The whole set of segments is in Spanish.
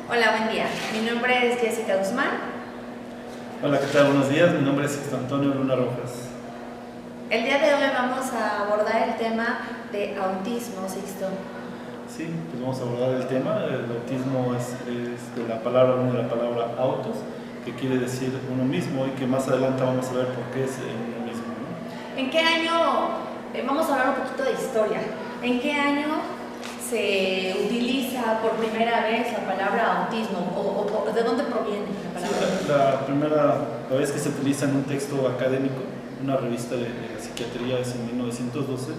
Hola, buen día. Mi nombre es Jessica Guzmán. Hola, ¿qué tal? Buenos días. Mi nombre es Sixto Antonio Luna Rojas. El día de hoy vamos a abordar el tema de autismo, Sixto. Sí, pues vamos a abordar el tema. El autismo es de la palabra, de la palabra autos, que quiere decir uno mismo y que más adelante vamos a ver por qué es uno mismo, ¿no? ¿En qué año, vamos a hablar un poquito de historia, en qué año se utiliza por primera vez la palabra autismo o de dónde proviene la palabra? Sí, la primera vez que se utiliza en un texto académico, una revista de psiquiatría es en 1912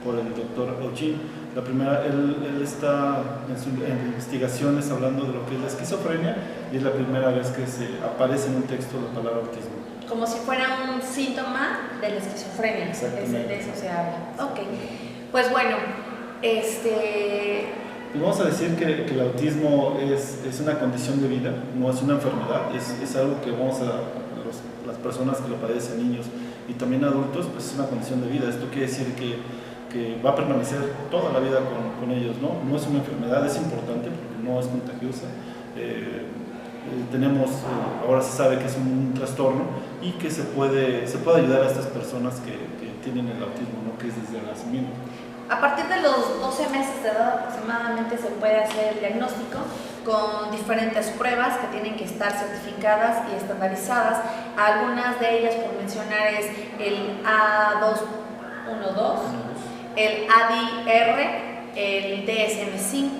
por el doctor Eugene. La primera, él está en investigaciones hablando de lo que es la esquizofrenia y es la primera vez que se aparece en un texto la palabra autismo. Como si fuera un síntoma de la esquizofrenia. Exactamente. De eso se habla. Ok, pues bueno, Y vamos a decir que el autismo es una condición de vida, no es una enfermedad, es algo que las personas que lo padecen, niños y también adultos, pues es una condición de vida. Esto quiere decir que va a permanecer toda la vida con ellos, ¿no? No es una enfermedad, es importante porque no es contagiosa. Ahora se sabe que es un trastorno y que se puede ayudar a estas personas que tienen el autismo, ¿no? Que es desde el nacimiento. A partir de los 12 meses de edad aproximadamente se puede hacer el diagnóstico con diferentes pruebas que tienen que estar certificadas y estandarizadas. Algunas de ellas, por mencionar, es el A212, el ADR, el DSM-5,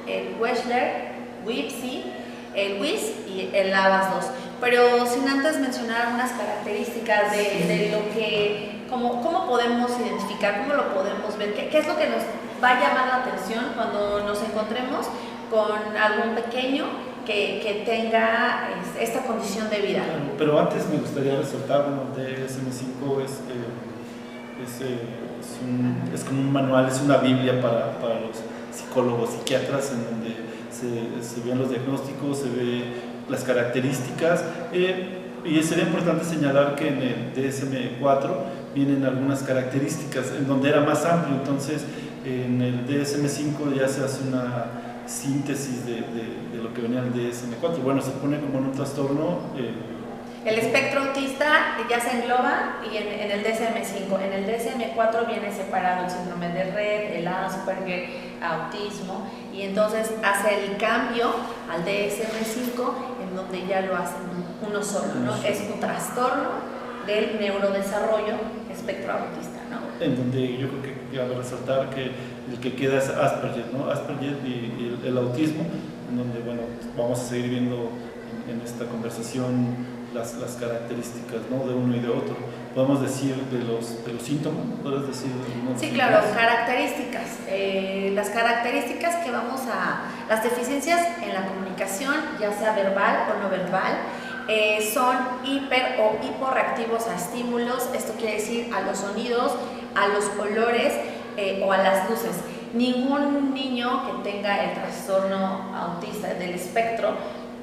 el Wechsler, WIPSI, el WIS y el ABAS-2. Pero sin antes mencionar algunas características de lo que, cómo podemos identificar, cómo lo podemos ver, qué es lo que nos va a llamar la atención cuando nos encontremos con algún pequeño que tenga esta condición de vida. Pero antes me gustaría resaltar, bueno, DSM-5 es como un manual, es una biblia para los psicólogos, psiquiatras, en donde se ven los diagnósticos, se ve las características, y sería importante señalar que en el DSM-4 vienen algunas características en donde era más amplio. Entonces en el DSM-5 ya se hace una síntesis de lo que venía en el DSM-4. Bueno, se pone como en un trastorno. El espectro autista ya se engloba y en el DSM-5. En el DSM-4 viene separado el síndrome de Rett, el Asperger, autismo, y entonces hace el cambio al DSM-5 en donde ya lo hacen uno solo, ¿no? Es un trastorno del neurodesarrollo espectro autista, ¿no? En donde yo creo que cabe resaltar que el que queda es Asperger, ¿no? Asperger y el autismo, en donde, bueno, vamos a seguir viendo en esta conversación las características, ¿no? De uno y de otro. Podemos decir de los síntomas, ¿podrías decir? Sí, claro, características. Las características que las deficiencias en la comunicación, ya sea verbal o no verbal, son hiper o hiporreactivos a estímulos. Esto quiere decir a los sonidos, a los olores o a las luces. Ningún niño que tenga el trastorno autista del espectro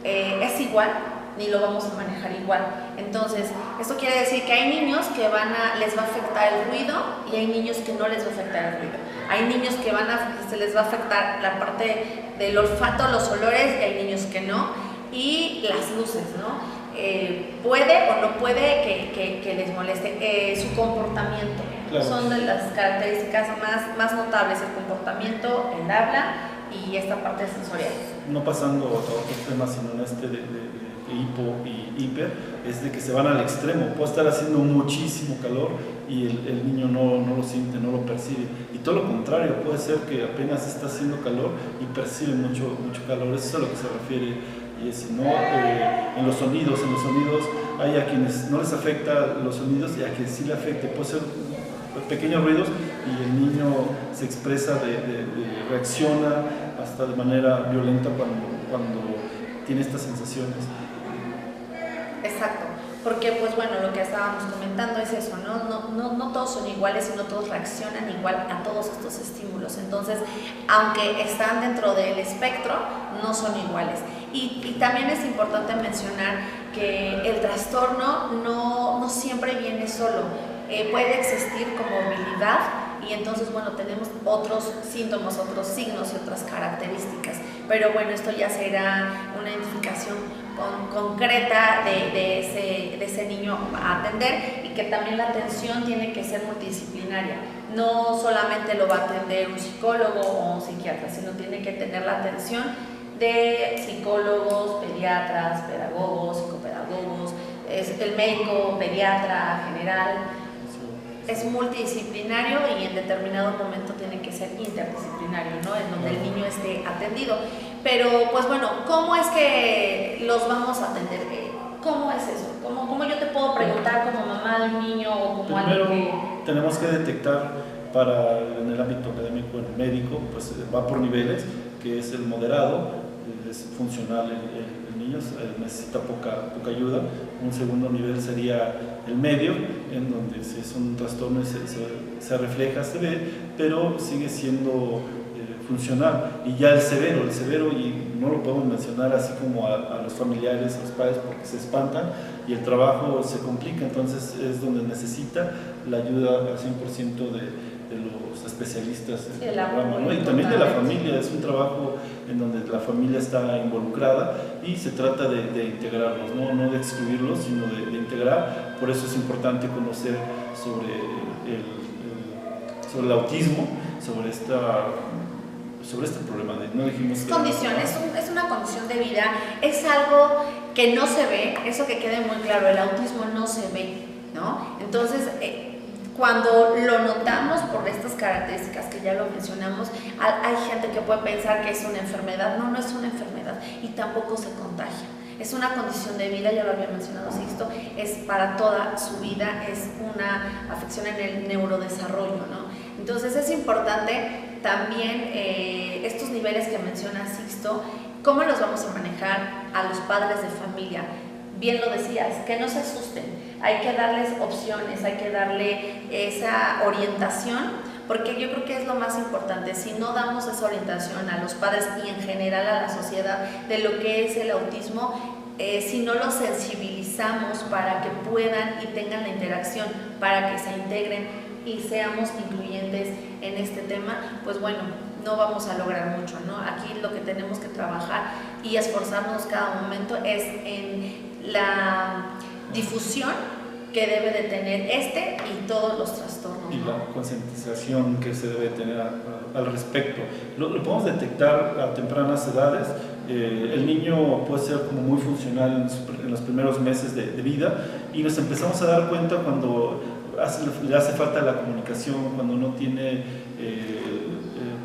es igual, ni lo vamos a manejar igual. Entonces, esto quiere decir que hay niños que les va a afectar el ruido y hay niños que no les va a afectar el ruido. Hay niños que se les va a afectar la parte del olfato, los olores, y hay niños que no. Y las luces, ¿no? Puede o no puede que les moleste su comportamiento. Claro. Son de las características más notables: el comportamiento, el habla y esta parte sensorial. No pasando a otros temas, sino en este de hipo y hiper, es de que se van al extremo. Puede estar haciendo muchísimo calor y el niño no lo siente, no lo percibe, y todo lo contrario, puede ser que apenas está haciendo calor y percibe mucho calor. Eso es a lo que se refiere. Y si no, en los sonidos hay a quienes no les afecta los sonidos y a quienes sí le afecta. Puede ser pequeños ruidos y el niño se expresa, reacciona hasta de manera violenta cuando tiene estas sensaciones. Exacto, porque pues bueno, lo que estábamos comentando es eso, no todos son iguales y no todos reaccionan igual a todos estos estímulos. Entonces, aunque están dentro del espectro, no son iguales. Y también es importante mencionar que el trastorno no siempre viene solo. Puede existir comorbilidad y entonces, bueno, tenemos otros síntomas, otros signos y otras características. Pero bueno, esto ya será una identificación concreta de ese niño a atender, y que también la atención tiene que ser multidisciplinaria. No solamente lo va a atender un psicólogo o un psiquiatra, sino tiene que tener la atención de psicólogos, pediatras, pedagogos, psicopedagogos, el médico, pediatra general. Es multidisciplinario y en determinado momento tiene que ser interdisciplinario, ¿no? En donde el niño esté atendido. Pero, pues bueno, ¿cómo es que los vamos a atender? ¿Cómo es eso? ¿Cómo yo te puedo preguntar como mamá de un niño o como Primero, alguien que...? tenemos que detectar en el ámbito académico, en el médico, pues va por niveles, que es el moderado, es funcional el niño, necesita poca ayuda. Un segundo nivel sería el medio, en donde si es un trastorno se refleja, se ve, pero sigue siendo funcional. Y ya el severo, y no lo podemos mencionar así como a los familiares, a los padres, porque se espantan y el trabajo se complica. Entonces es donde necesita la ayuda al 100% de los especialistas en el programa, ¿no? Y también de la familia. Es un trabajo en donde la familia está involucrada y se trata de integrarlos, no de excluirlos, sino de integrar. Por eso es importante conocer sobre el autismo, sobre este problema. No dijimos es condición, es una condición de vida, es algo que no se ve, eso que quede muy claro, el autismo no se ve, ¿no? Entonces, cuando lo notamos por estas características que ya lo mencionamos, hay gente que puede pensar que es una enfermedad. No es una enfermedad y tampoco se contagia. Es una condición de vida, ya lo había mencionado Sixto, es para toda su vida, es una afección en el neurodesarrollo, ¿no? Entonces es importante también estos niveles que menciona Sixto, ¿cómo los vamos a manejar a los padres de familia? Bien lo decías, que no se asusten. Hay que darles opciones, hay que darle esa orientación, porque yo creo que es lo más importante. Si no damos esa orientación a los padres y en general a la sociedad de lo que es el autismo, si no los sensibilizamos para que puedan y tengan la interacción, para que se integren y seamos incluyentes en este tema, pues bueno, no vamos a lograr mucho, ¿no? Aquí lo que tenemos que trabajar y esforzarnos cada momento es en la difusión que debe de tener y todos los trastornos, y ¿no? la concientización que se debe tener al respecto. Lo podemos detectar a tempranas edades. El niño puede ser como muy funcional en los primeros meses de vida, y nos empezamos a dar cuenta cuando le hace falta la comunicación, cuando no tiene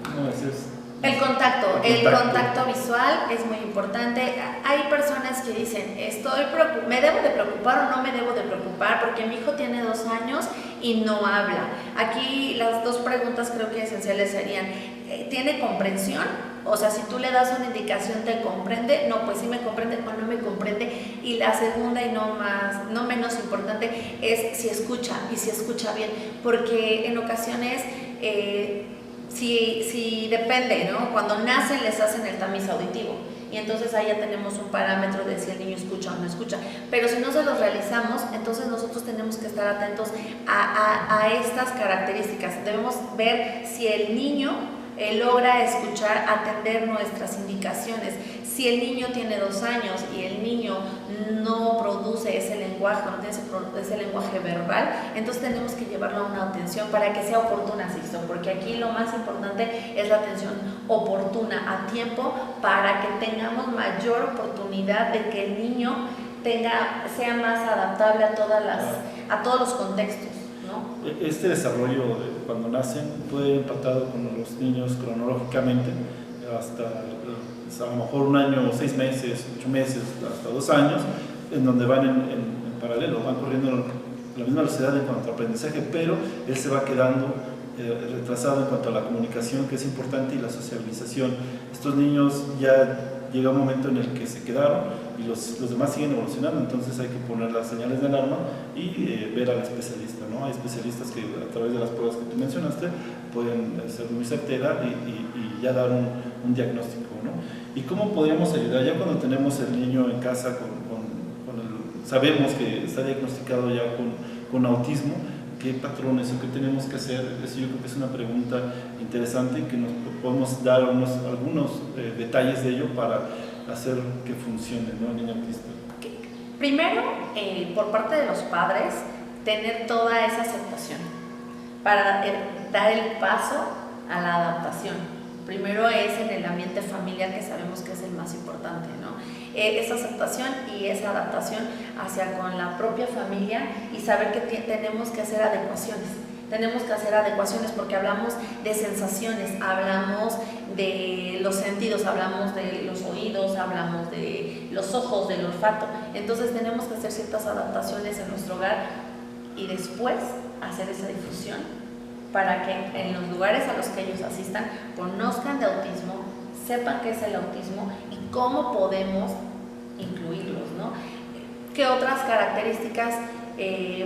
¿cómo decir? El contacto visual es muy importante. Hay personas que dicen, ¿me debo de preocupar o no me debo de preocupar? Porque mi hijo tiene 2 años y no habla. Aquí las dos preguntas creo que esenciales serían, ¿tiene comprensión? O sea, si tú le das una indicación, ¿te comprende? No, pues sí me comprende o no me comprende. Y la segunda y no menos importante es si escucha, y si escucha bien. Porque en ocasiones... Si depende, ¿no? Cuando nacen les hacen el tamiz auditivo y entonces ahí ya tenemos un parámetro de si el niño escucha o no escucha, pero si no se los realizamos, entonces nosotros tenemos que estar atentos a estas características. Debemos ver si el niño logra escuchar, atender nuestras indicaciones. Si el niño tiene 2 años y el niño no produce ese lenguaje, no tiene ese lenguaje verbal, entonces tenemos que llevarlo a una atención para que sea oportuna, Sixto, porque aquí lo más importante es la atención oportuna, a tiempo, para que tengamos mayor oportunidad de que el niño sea más adaptable a todos los contextos, ¿no? Este desarrollo cuando nacen puede ir empatado con los niños cronológicamente hasta a lo mejor 1 año, 6 meses, 8 meses, hasta 2 años, en donde van en paralelo, van corriendo a la misma velocidad en cuanto a aprendizaje, pero él se va quedando retrasado en cuanto a la comunicación, que es importante, y la sociabilización. Estos niños ya llega un momento en el que se quedaron y los demás siguen evolucionando, entonces hay que poner las señales de alarma y ver al especialista, ¿no? Hay especialistas que a través de las pruebas que tú mencionaste pueden ser muy certera y ya dar un diagnóstico, ¿no? ¿Y cómo podríamos ayudar? Ya cuando tenemos el niño en casa sabemos que está diagnosticado ya con autismo, qué patrones o qué tenemos que hacer. Eso yo creo que es una pregunta interesante y que nos podemos dar algunos detalles de ello para hacer que funcione, ¿no?, el niño autista. Primero, por parte de los padres, tener toda esa aceptación para dar el paso a la adaptación. Primero es en el ambiente familiar, que sabemos que es el más importante, ¿no? Esa aceptación y esa adaptación hacia con la propia familia y saber que tenemos que hacer adecuaciones. Tenemos que hacer adecuaciones porque hablamos de sensaciones, hablamos de los sentidos, hablamos de los oídos, hablamos de los ojos, del olfato. Entonces tenemos que hacer ciertas adaptaciones en nuestro hogar y después hacer esa difusión para que en los lugares a los que ellos asistan conozcan de autismo, sepan qué es el autismo y cómo podemos incluirlos, ¿no? ¿Qué otras características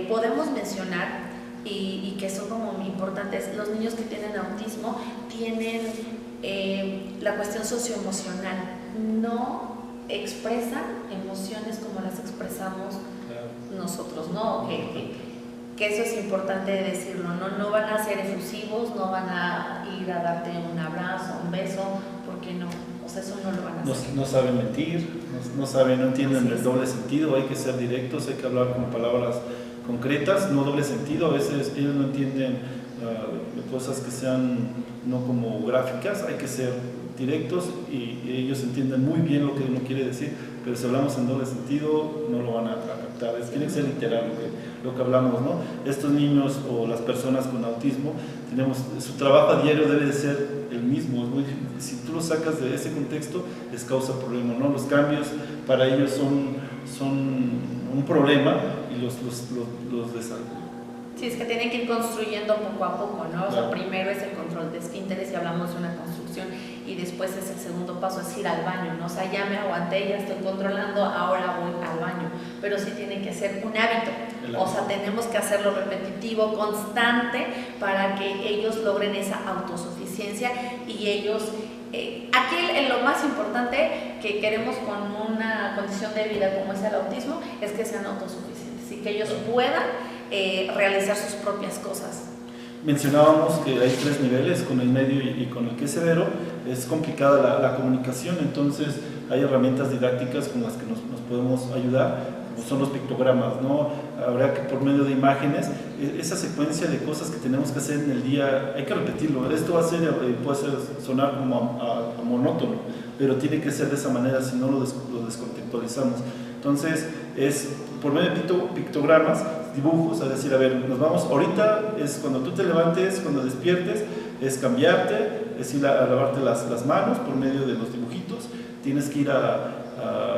podemos mencionar y que son como muy importantes? Los niños que tienen autismo tienen la cuestión socioemocional, no expresan emociones como las expresamos nosotros, ¿no? Que eso es importante decirlo, ¿no? No van a ser efusivos, no van a ir a darte un abrazo, un beso, porque no, o sea, eso no lo van a hacer. No saben mentir, no entienden el doble sentido, hay que ser directos, hay que hablar con palabras concretas, no doble sentido. A veces ellos no entienden cosas que sean no como gráficas, hay que ser directos y ellos entienden muy bien lo que uno quiere decir, pero si hablamos en doble sentido no lo van a captar. Tiene que ser literal lo que hablamos, ¿no? Estos niños o las personas con autismo, su trabajo a diario debe de ser el mismo. Si tú lo sacas de ese contexto, les causa problema, ¿no? Los cambios para ellos son un problema y los desarrollan. Sí, es que tienen que ir construyendo poco a poco, ¿no? O sea, primero es el control de esfínteres y hablamos de una construcción y después es el segundo paso, es ir al baño, ¿no? O sea, ya me aguanté, ya estoy controlando, ahora voy al baño, pero sí tiene que ser un hábito, o sea, tenemos que hacerlo repetitivo, constante, para que ellos logren esa autosuficiencia y ellos... aquí lo más importante que queremos con una condición de vida como es el autismo es que sean autosuficientes y que ellos puedan realizar sus propias cosas. Mencionábamos que hay 3 niveles, con el medio y con el que es severo. Es complicada la comunicación, entonces hay herramientas didácticas con las que nos podemos ayudar, como son los pictogramas, ¿no? Habrá que por medio de imágenes, esa secuencia de cosas que tenemos que hacer en el día, hay que repetirlo. Esto puede sonar como a monótono, pero tiene que ser de esa manera, si no lo descontextualizamos. Entonces, es por medio de pictogramas, dibujos, es decir, a ver, nos vamos, ahorita es cuando tú te levantes, cuando despiertes, es cambiarte, es ir a lavarte las manos por medio de los dibujitos, tienes que ir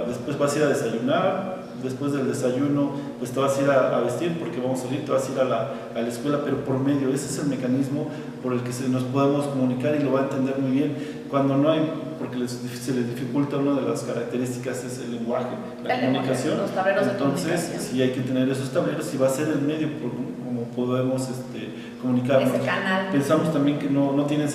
después vas a ir a desayunar, después del desayuno pues te vas a ir a vestir porque vamos a salir, te vas a ir a la escuela, pero por medio, ese es el mecanismo por el que nos podemos comunicar y lo va a entender muy bien. Cuando no hay, porque se les dificulta, una de las características es el lenguaje, la comunicación. Los tableros entonces, de comunicación. Sí hay que tener esos tableros y va a ser el medio como podemos comunicarnos. Ese canal. Pensamos también que no tienen